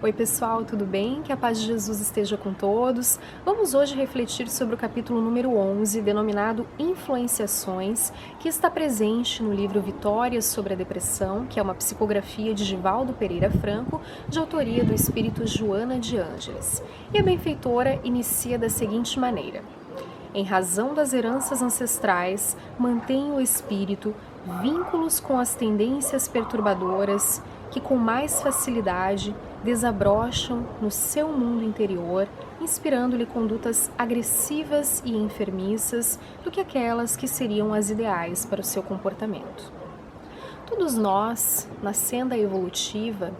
Oi pessoal, tudo bem? Que a paz de Jesus esteja com todos. Vamos hoje refletir sobre o capítulo número 11, denominado Influenciações, que está presente no livro Vitórias sobre a Depressão, que é uma psicografia de Givaldo Pereira Franco, de autoria do espírito Joana de Ângeles. E a benfeitora inicia da seguinte maneira: em razão das heranças ancestrais, mantém o espírito vínculos com as tendências perturbadoras que com mais facilidade desabrocham no seu mundo interior, inspirando-lhe condutas agressivas e enfermiças do que aquelas que seriam as ideais para o seu comportamento. Todos nós, na senda evolutiva,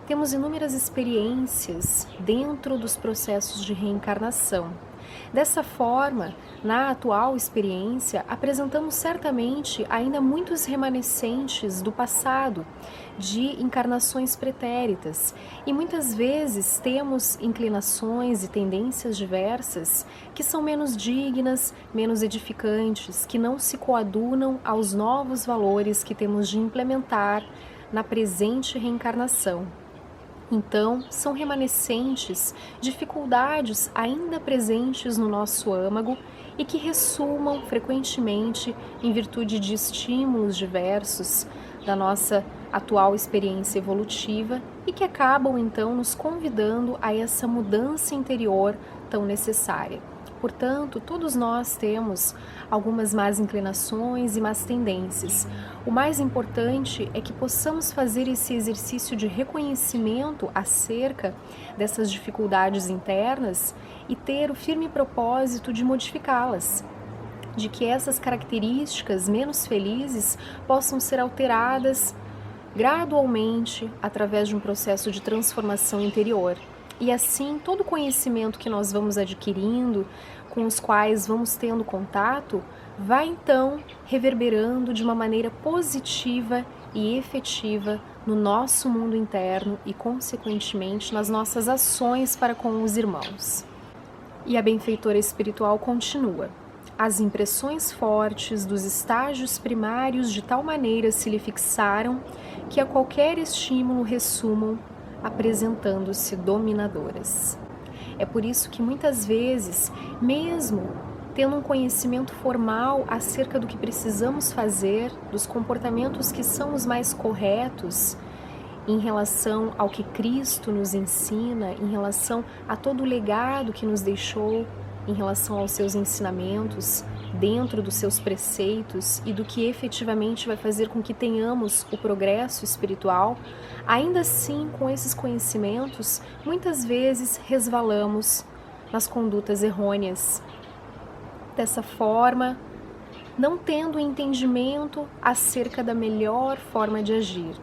temos inúmeras experiências dentro dos processos de reencarnação. Dessa forma, na atual experiência, apresentamos certamente ainda muitos remanescentes do passado, de encarnações pretéritas, e muitas vezes temos inclinações e tendências diversas que são menos dignas, menos edificantes, que não se coadunam aos novos valores que temos de implementar na presente reencarnação. Então, são remanescentes dificuldades ainda presentes no nosso âmago e que ressumam frequentemente em virtude de estímulos diversos da nossa atual experiência evolutiva e que acabam então nos convidando a essa mudança interior tão necessária. Portanto, todos nós temos algumas más inclinações e más tendências. O mais importante é que possamos fazer esse exercício de reconhecimento acerca dessas dificuldades internas e ter o firme propósito de modificá-las, de que essas características menos felizes possam ser alteradas gradualmente através de um processo de transformação interior. E assim, todo o conhecimento que nós vamos adquirindo, com os quais vamos tendo contato, vai então reverberando de uma maneira positiva e efetiva no nosso mundo interno e, consequentemente, nas nossas ações para com os irmãos. E a benfeitora espiritual continua: as impressões fortes dos estágios primários de tal maneira se lhe fixaram que a qualquer estímulo ressumam, apresentando-se dominadoras. É por isso que muitas vezes, mesmo tendo um conhecimento formal acerca do que precisamos fazer, dos comportamentos que são os mais corretos em relação ao que Cristo nos ensina, em relação a todo o legado que nos deixou, em relação aos seus ensinamentos, dentro dos seus preceitos e do que efetivamente vai fazer com que tenhamos o progresso espiritual, ainda assim, com esses conhecimentos, muitas vezes resvalamos nas condutas errôneas. Dessa forma, não tendo entendimento acerca da melhor forma de agir.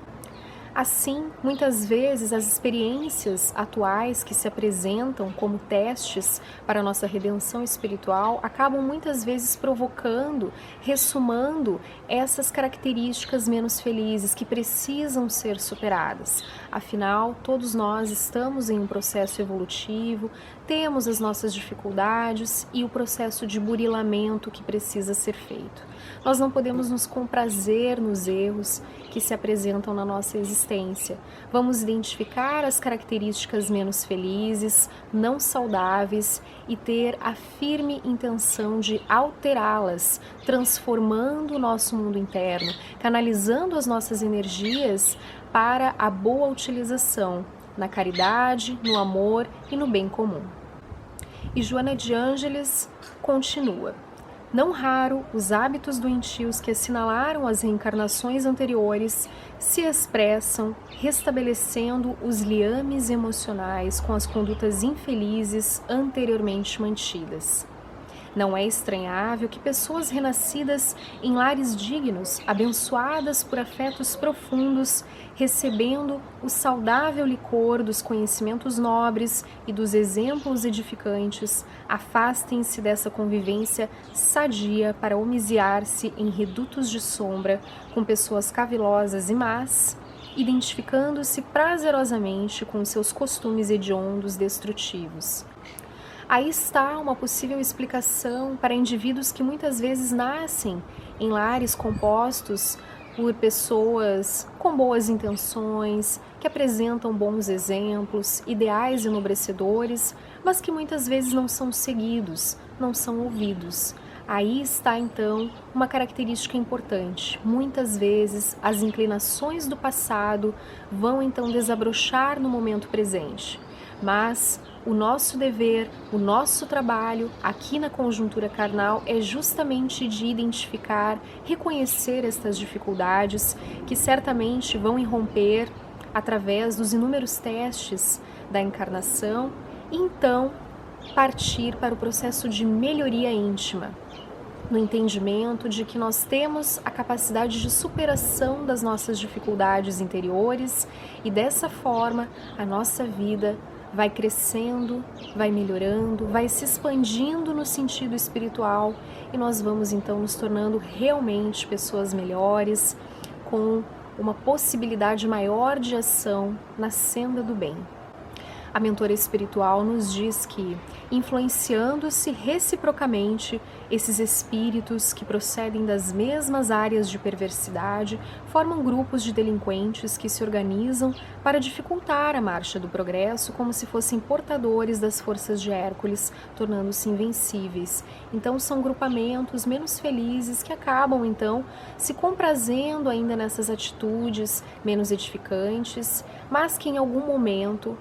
Assim, muitas vezes as experiências atuais que se apresentam como testes para a nossa redenção espiritual acabam muitas vezes provocando, ressumando essas características menos felizes que precisam ser superadas. Afinal, todos nós estamos em um processo evolutivo, temos as nossas dificuldades e o processo de burilamento que precisa ser feito. Nós não podemos nos comprazer nos erros que se apresentam na nossa existência. Vamos identificar as características menos felizes, não saudáveis e ter a firme intenção de alterá-las, transformando o nosso mundo interno, canalizando as nossas energias para a boa utilização, na caridade, no amor e no bem comum. E Joana de Ângeles continua: não raro, os hábitos doentios que assinalaram as reencarnações anteriores se expressam restabelecendo os liames emocionais com as condutas infelizes anteriormente mantidas. Não é estranhável que pessoas renascidas em lares dignos, abençoadas por afetos profundos, recebendo o saudável licor dos conhecimentos nobres e dos exemplos edificantes, afastem-se dessa convivência sadia para homiziar-se em redutos de sombra com pessoas cavilosas e más, identificando-se prazerosamente com seus costumes hediondos destrutivos. Aí está uma possível explicação para indivíduos que muitas vezes nascem em lares compostos por pessoas com boas intenções, que apresentam bons exemplos, ideais enobrecedores, mas que muitas vezes não são seguidos, não são ouvidos. Aí está então uma característica importante. Muitas vezes as inclinações do passado vão então desabrochar no momento presente, mas o nosso dever, o nosso trabalho aqui na conjuntura carnal é justamente de identificar, reconhecer estas dificuldades que certamente vão irromper através dos inúmeros testes da encarnação e então partir para o processo de melhoria íntima, no entendimento de que nós temos a capacidade de superação das nossas dificuldades interiores e dessa forma a nossa vida vai crescendo, vai melhorando, vai se expandindo no sentido espiritual e nós vamos então nos tornando realmente pessoas melhores, com uma possibilidade maior de ação na senda do bem. A mentora espiritual nos diz que, influenciando-se reciprocamente, esses espíritos que procedem das mesmas áreas de perversidade formam grupos de delinquentes que se organizam para dificultar a marcha do progresso como se fossem portadores das forças de Hércules, tornando-se invencíveis. Então são grupamentos menos felizes que acabam então se comprazendo ainda nessas atitudes menos edificantes, mas que em algum momento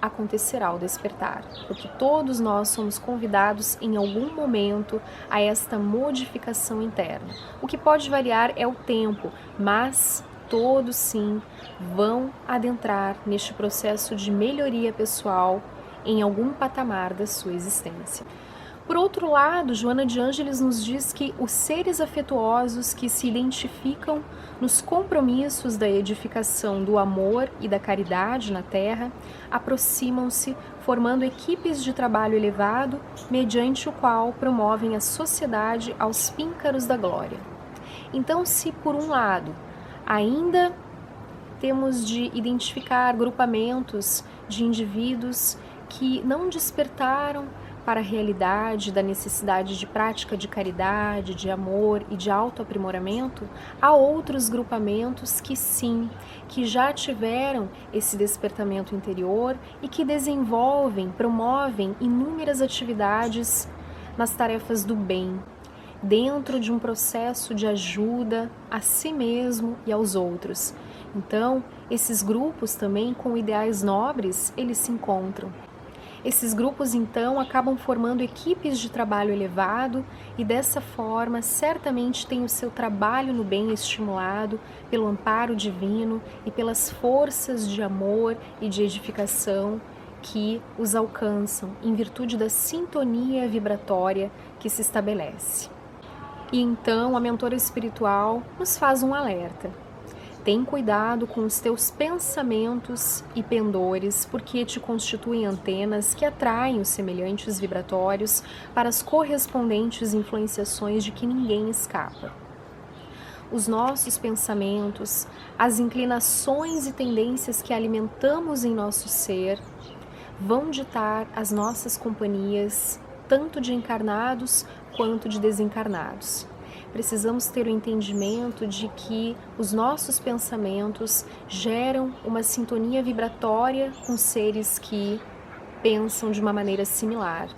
acontecerá o despertar, porque todos nós somos convidados em algum momento a esta modificação interna. O que pode variar é o tempo, mas todos sim vão adentrar neste processo de melhoria pessoal em algum patamar da sua existência. Por outro lado, Joana de Ângeles nos diz que os seres afetuosos que se identificam nos compromissos da edificação do amor e da caridade na Terra aproximam-se, formando equipes de trabalho elevado, mediante o qual promovem a sociedade aos píncaros da glória. Então, se por um lado ainda temos de identificar grupamentos de indivíduos que não despertaram para a realidade da necessidade de prática de caridade, de amor e de autoaprimoramento, há outros grupamentos que sim, que já tiveram esse despertamento interior e que desenvolvem, promovem inúmeras atividades nas tarefas do bem, dentro de um processo de ajuda a si mesmo e aos outros. Então, esses grupos também com ideais nobres, eles se encontram. Esses grupos, então, acabam formando equipes de trabalho elevado e, dessa forma, certamente têm o seu trabalho no bem estimulado pelo amparo divino e pelas forças de amor e de edificação que os alcançam em virtude da sintonia vibratória que se estabelece. E, então, a mentora espiritual nos faz um alerta. Tem cuidado com os teus pensamentos e pendores, porque te constituem antenas que atraem os semelhantes vibratórios para as correspondentes influenciações de que ninguém escapa. Os nossos pensamentos, as inclinações e tendências que alimentamos em nosso ser, vão ditar as nossas companhias, tanto de encarnados quanto de desencarnados. Precisamos ter o entendimento de que os nossos pensamentos geram uma sintonia vibratória com seres que pensam de uma maneira similar.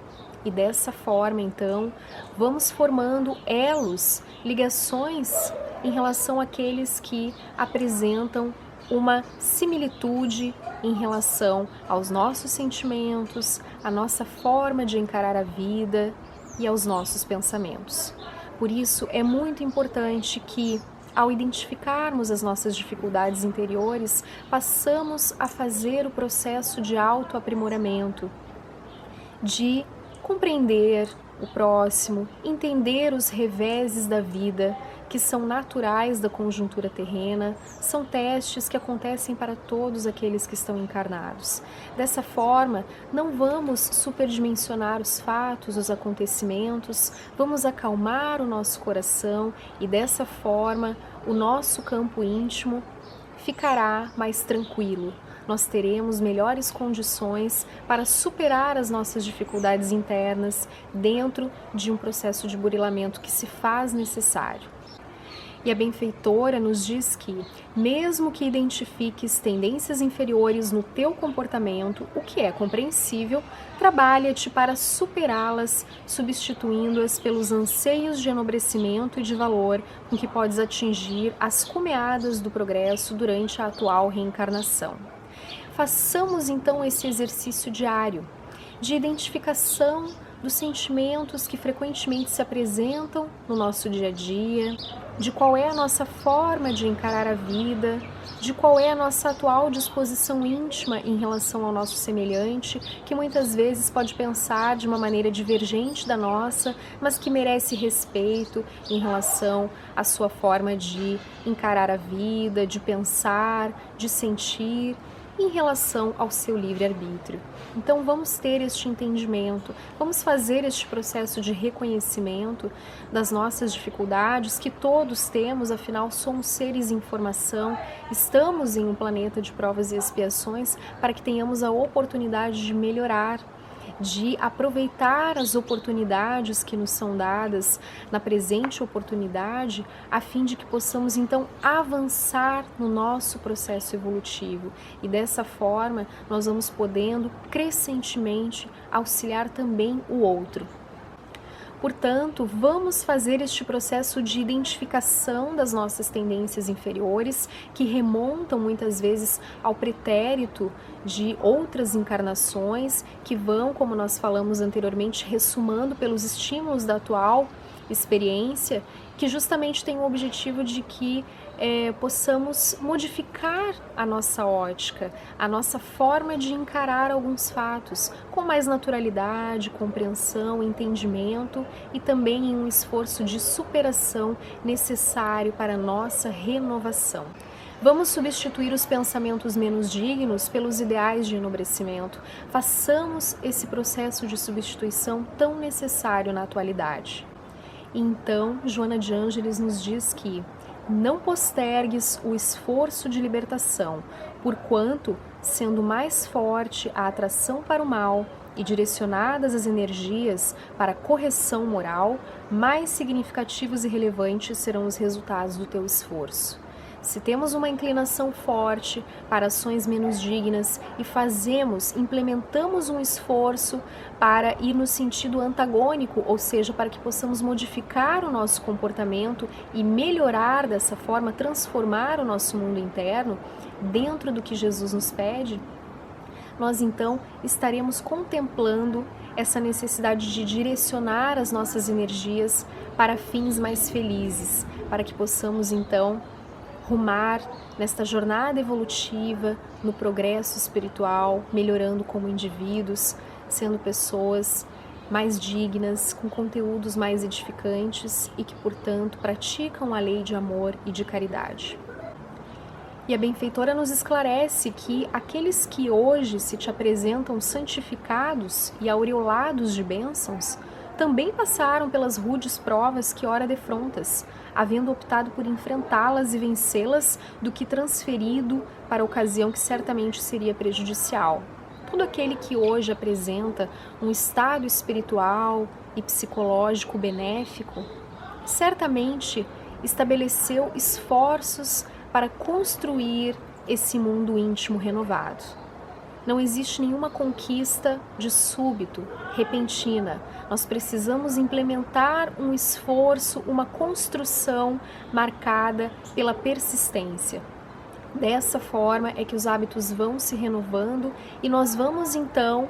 E dessa forma, então, vamos formando elos, ligações em relação àqueles que apresentam uma similitude em relação aos nossos sentimentos, à nossa forma de encarar a vida e aos nossos pensamentos. Por isso, é muito importante que, ao identificarmos as nossas dificuldades interiores, passamos a fazer o processo de autoaprimoramento, de compreender o próximo, entender os reveses da vida, que são naturais da conjuntura terrena, são testes que acontecem para todos aqueles que estão encarnados. Dessa forma, não vamos superdimensionar os fatos, os acontecimentos, vamos acalmar o nosso coração e dessa forma o nosso campo íntimo ficará mais tranquilo. Nós teremos melhores condições para superar as nossas dificuldades internas dentro de um processo de burilamento que se faz necessário. E a benfeitora nos diz que, mesmo que identifiques tendências inferiores no teu comportamento, o que é compreensível, trabalha-te para superá-las, substituindo-as pelos anseios de enobrecimento e de valor com que podes atingir as cumeadas do progresso durante a atual reencarnação. Façamos então esse exercício diário de identificação dos sentimentos que frequentemente se apresentam no nosso dia a dia, de qual é a nossa forma de encarar a vida, de qual é a nossa atual disposição íntima em relação ao nosso semelhante, que muitas vezes pode pensar de uma maneira divergente da nossa, mas que merece respeito em relação à sua forma de encarar a vida, de pensar, de sentir, em relação ao seu livre-arbítrio. Então vamos ter este entendimento, vamos fazer este processo de reconhecimento das nossas dificuldades que todos temos, afinal somos seres em formação, estamos em um planeta de provas e expiações para que tenhamos a oportunidade de melhorar, de aproveitar as oportunidades que nos são dadas na presente oportunidade, a fim de que possamos então avançar no nosso processo evolutivo e dessa forma nós vamos podendo crescentemente auxiliar também o outro. Portanto, vamos fazer este processo de identificação das nossas tendências inferiores, que remontam muitas vezes ao pretérito de outras encarnações, que vão, como nós falamos anteriormente, ressumando pelos estímulos da atual experiência, que justamente tem o objetivo de que possamos modificar a nossa ótica, a nossa forma de encarar alguns fatos com mais naturalidade, compreensão, entendimento e também em um esforço de superação necessário para a nossa renovação. Vamos substituir os pensamentos menos dignos pelos ideais de enobrecimento. Façamos esse processo de substituição tão necessário na atualidade. Então, Joana de Ângeles nos diz que não postergues o esforço de libertação, porquanto, sendo mais forte a atração para o mal e direcionadas as energias para a correção moral, mais significativos e relevantes serão os resultados do teu esforço. Se temos uma inclinação forte para ações menos dignas e implementamos um esforço para ir no sentido antagônico, ou seja, para que possamos modificar o nosso comportamento e melhorar dessa forma, transformar o nosso mundo interno dentro do que Jesus nos pede, nós então estaremos contemplando essa necessidade de direcionar as nossas energias para fins mais felizes, para que possamos então rumar nesta jornada evolutiva, no progresso espiritual, melhorando como indivíduos, sendo pessoas mais dignas, com conteúdos mais edificantes e que, portanto, praticam a lei de amor e de caridade. E a benfeitora nos esclarece que aqueles que hoje se te apresentam santificados e aureolados de bênçãos, também passaram pelas rudes provas que ora defrontas, havendo optado por enfrentá-las e vencê-las do que transferido para a ocasião que certamente seria prejudicial. Todo aquele que hoje apresenta um estado espiritual e psicológico benéfico, certamente estabeleceu esforços para construir esse mundo íntimo renovado. Não existe nenhuma conquista de súbito, repentina. Nós precisamos implementar um esforço, uma construção marcada pela persistência. Dessa forma é que os hábitos vão se renovando e nós vamos então,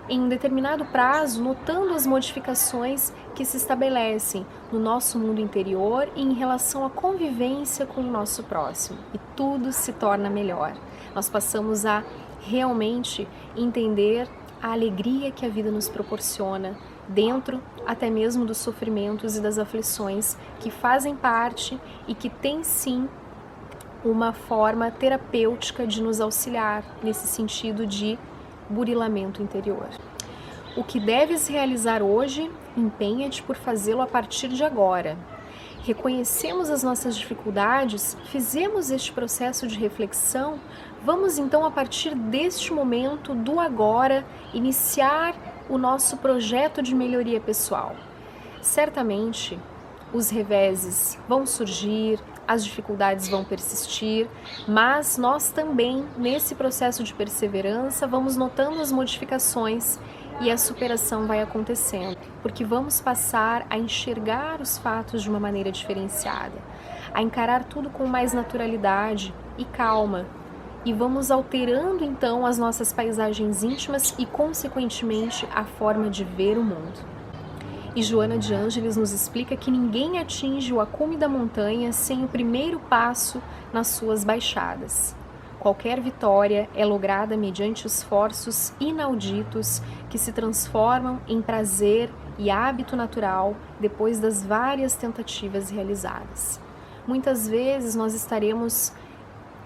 em um determinado prazo, notando as modificações que se estabelecem no nosso mundo interior e em relação à convivência com o nosso próximo. E tudo se torna melhor. Nós passamos a realmente entender a alegria que a vida nos proporciona, dentro até mesmo dos sofrimentos e das aflições que fazem parte e que tem sim uma forma terapêutica de nos auxiliar nesse sentido de burilamento interior. O que deves realizar hoje, empenha-te por fazê-lo a partir de agora. Reconhecemos as nossas dificuldades, fizemos este processo de reflexão, vamos então a partir deste momento do agora iniciar o nosso projeto de melhoria pessoal. Certamente Os reveses vão surgir, as dificuldades vão persistir, mas nós também, nesse processo de perseverança, vamos notando as modificações e a superação vai acontecendo, porque vamos passar a enxergar os fatos de uma maneira diferenciada, a encarar tudo com mais naturalidade e calma, e vamos alterando então as nossas paisagens íntimas e, consequentemente, a forma de ver o mundo. E Joana de Ângeles nos explica que ninguém atinge o acume da montanha sem o primeiro passo nas suas baixadas. Qualquer vitória é lograda mediante esforços inauditos que se transformam em prazer e hábito natural depois das várias tentativas realizadas. Muitas vezes nós estaremos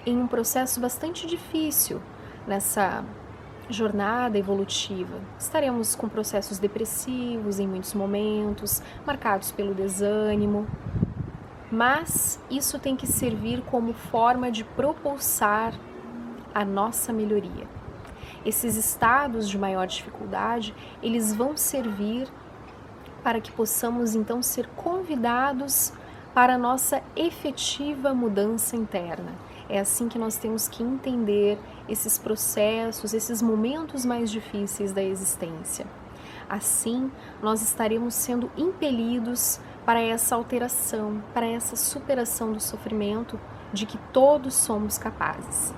em um processo bastante difícil nessa jornada evolutiva. Estaremos com processos depressivos em muitos momentos, marcados pelo desânimo, mas isso tem que servir como forma de propulsar a nossa melhoria. Esses estados de maior dificuldade, eles vão servir para que possamos então ser convidados para a nossa efetiva mudança interna. É assim que nós temos que entender esses processos, esses momentos mais difíceis da existência. Assim, nós estaremos sendo impelidos para essa alteração, para essa superação do sofrimento de que todos somos capazes.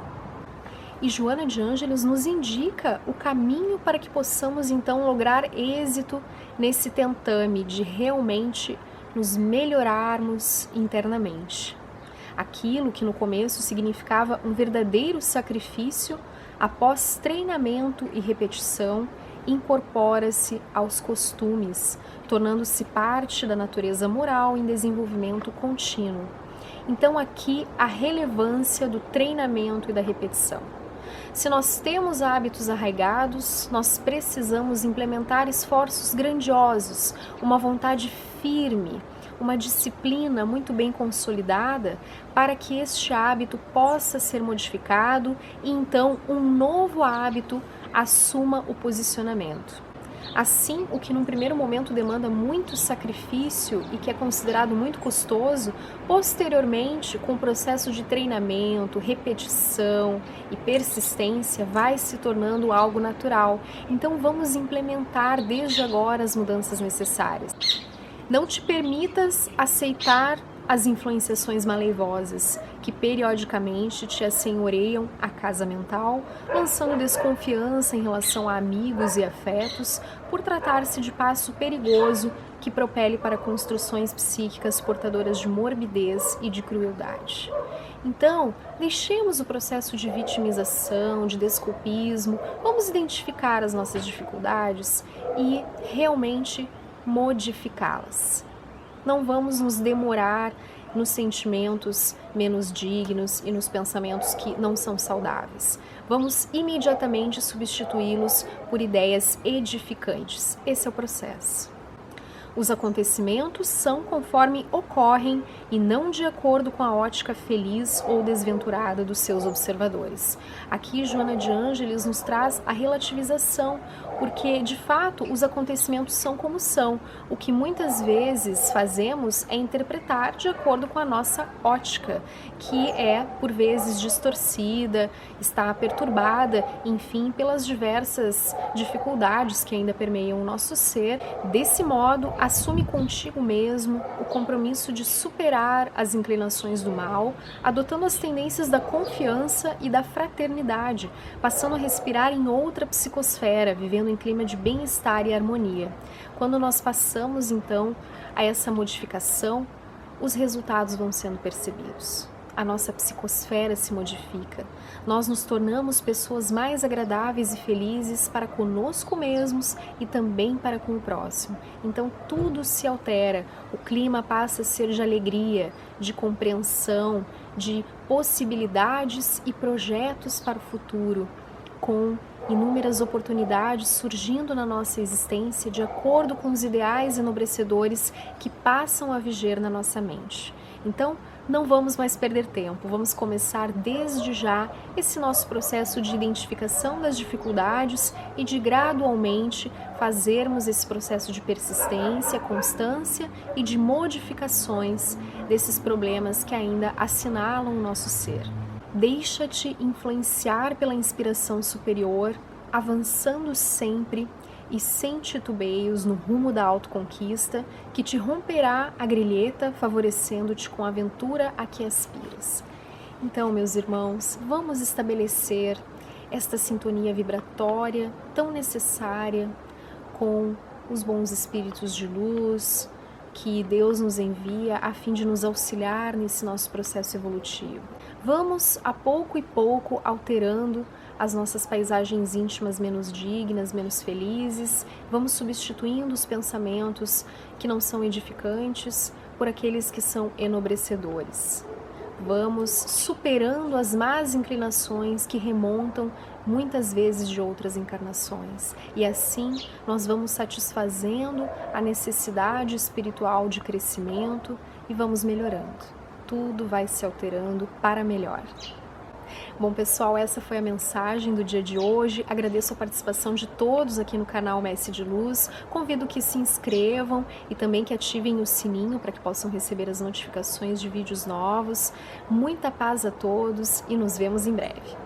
E Joana de Ângeles nos indica o caminho para que possamos então lograr êxito nesse tentame de realmente nos melhorarmos internamente. Aquilo que no começo significava um verdadeiro sacrifício, após treinamento e repetição, incorpora-se aos costumes, tornando-se parte da natureza moral em desenvolvimento contínuo. Então aqui a relevância do treinamento e da repetição. Se nós temos hábitos arraigados, nós precisamos implementar esforços grandiosos, uma vontade firme, uma disciplina muito bem consolidada para que este hábito possa ser modificado e então um novo hábito assuma o posicionamento. Assim, o que num primeiro momento demanda muito sacrifício e que é considerado muito custoso, posteriormente, com o processo de treinamento, repetição e persistência, vai se tornando algo natural. Então, vamos implementar desde agora as mudanças necessárias. Não te permitas aceitar as influenciações malevolosas que periodicamente te assenhoreiam a casa mental, lançando desconfiança em relação a amigos e afetos, por tratar-se de passo perigoso que propele para construções psíquicas portadoras de morbidez e de crueldade. Então, deixemos o processo de vitimização, de desculpismo, vamos identificar as nossas dificuldades e realmente modificá-las. Não vamos nos demorar nos sentimentos menos dignos e nos pensamentos que não são saudáveis. Vamos imediatamente substituí-los por ideias edificantes. Esse é o processo. Os acontecimentos são conforme ocorrem e não de acordo com a ótica feliz ou desventurada dos seus observadores. Aqui, Joana de Ângeles nos traz a relativização, porque, de fato, os acontecimentos são como são. O que muitas vezes fazemos é interpretar de acordo com a nossa ótica, que é, por vezes, distorcida, está perturbada, enfim, pelas diversas dificuldades que ainda permeiam o nosso ser. Desse modo, assume contigo mesmo o compromisso de superar as inclinações do mal, adotando as tendências da confiança e da fraternidade, passando a respirar em outra psicosfera, vivendo em clima de bem-estar e harmonia. Quando nós passamos, então, a essa modificação, os resultados vão sendo percebidos. A nossa psicosfera se modifica. Nós nos tornamos pessoas mais agradáveis e felizes para conosco mesmos e também para com o próximo. Então tudo se altera, o clima passa a ser de alegria, de compreensão, de possibilidades e projetos para o futuro, com inúmeras oportunidades surgindo na nossa existência de acordo com os ideais enobrecedores que passam a viger na nossa mente. Então, Não vamos mais perder tempo, vamos começar desde já esse nosso processo de identificação das dificuldades e de gradualmente fazermos esse processo de persistência, constância e de modificações desses problemas que ainda assinalam o nosso ser. Deixa-te influenciar pela inspiração superior, avançando sempre e sem titubeios no rumo da autoconquista, que te romperá a grilheta, favorecendo-te com a aventura a que aspiras. Então, meus irmãos, vamos estabelecer esta sintonia vibratória tão necessária com os bons espíritos de luz que Deus nos envia a fim de nos auxiliar nesse nosso processo evolutivo. Vamos, a pouco e pouco, alterando as nossas paisagens íntimas menos dignas, menos felizes, vamos substituindo os pensamentos que não são edificantes por aqueles que são enobrecedores. Vamos superando as más inclinações que remontam muitas vezes de outras encarnações. E assim nós vamos satisfazendo a necessidade espiritual de crescimento e vamos melhorando. Tudo vai se alterando para melhor. Bom, pessoal, essa foi a mensagem do dia de hoje. Agradeço a participação de todos aqui no canal Mestre de Luz. Convido que se inscrevam e também que ativem o sininho para que possam receber as notificações de vídeos novos. Muita paz a todos e nos vemos em breve.